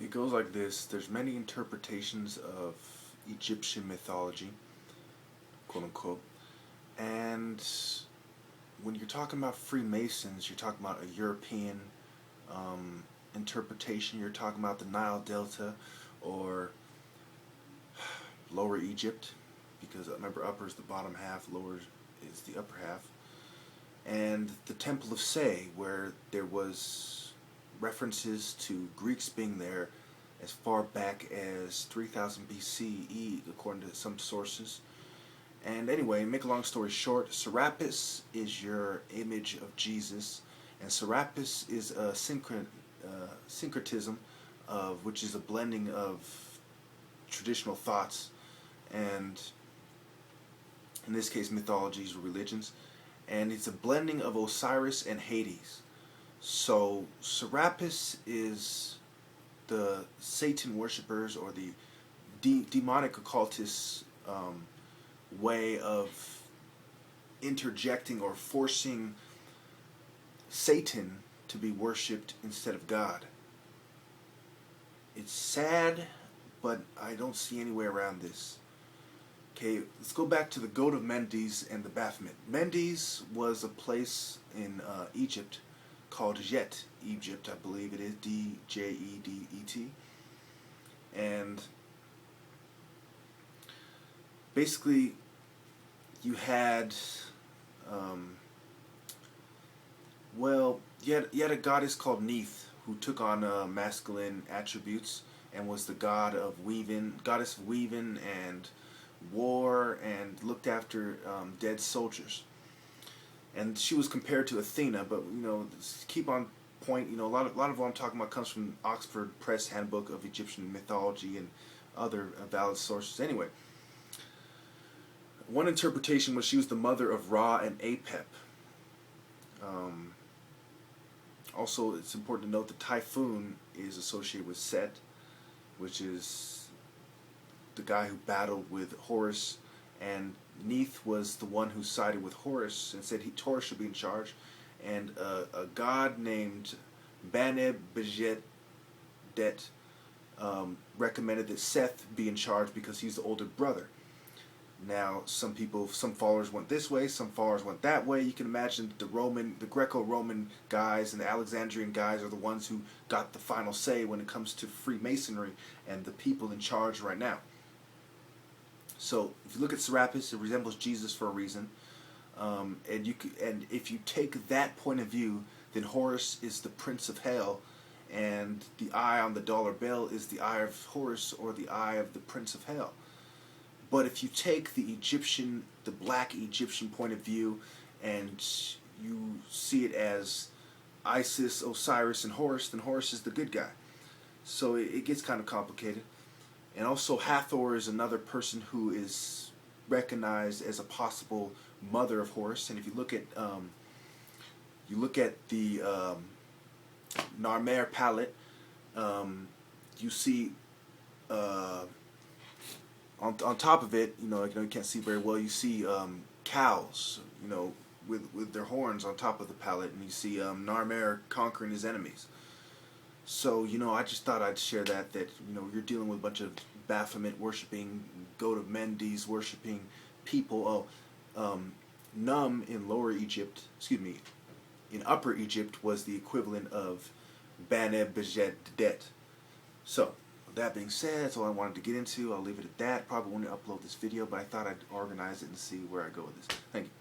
It goes like this. There's many interpretations of Egyptian mythology, quote unquote, and when you're talking about Freemasons, you're talking about a European interpretation. You're talking about the Nile Delta or Lower Egypt, because remember, upper is the bottom half, lower is the upper half, and the Temple of Se, where there was references to Greeks being there as far back as 3000 BCE, according to some sources. And anyway, make a long story short, Serapis is your image of Jesus, and Serapis is a syncretism of which is a blending of traditional thoughts and, in this case, mythologies or religions, and it's a blending of Osiris and Hades. So Serapis is the Satan worshippers or the demonic occultists' way of interjecting or forcing Satan to be worshipped instead of God. It's sad, but I don't see any way around this. Okay, let's go back to the goat of Mendes and the Baphomet. Mendes was a place in Egypt called Jet, Egypt, I believe it is, D-J-E-D-E-T. And basically, you had, you had a goddess called Neith who took on masculine attributes and was the goddess of weaving and war and looked after dead soldiers. And she was compared to Athena, but keep on point. A lot of what I'm talking about comes from Oxford Press Handbook of Egyptian Mythology and other valid sources. Anyway, one interpretation was she was the mother of Ra and Apep. Also, it's important to note that Typhoon is associated with Set, which is the guy who battled with Horus, and Neith was the one who sided with Horus and said Horus should be in charge, and a god named Bane-Bejet recommended that Seth be in charge because he's the older brother. Now, some followers went this way, some followers went that way. You can imagine the Greco-Roman guys and the Alexandrian guys are the ones who got the final say when it comes to Freemasonry and the people in charge right now. So, if you look at Serapis, it resembles Jesus for a reason. And if you take that point of view, then Horus is the Prince of Hell, and the eye on the dollar bill is the eye of Horus or the eye of the Prince of Hell. But if you take the black Egyptian point of view, and you see it as Isis, Osiris, and Horus, then Horus is the good guy. So it gets kind of complicated. And also Hathor is another person who is recognized as a possible mother of Horus. And if you look at the Narmer palette, you see on top of it, you can't see very well. You see cows, with their horns on top of the palette, and you see Narmer conquering his enemies. So I just thought I'd share that you're dealing with a bunch of Baphomet worshipping, goat of Mendes worshipping people. Num in Lower Egypt, in Upper Egypt was the equivalent of Bane-Bejet. So, with that being said, that's all I wanted to get into. I'll leave it at that. Probably won't upload this video, but I thought I'd organize it and see where I go with this. Thank you.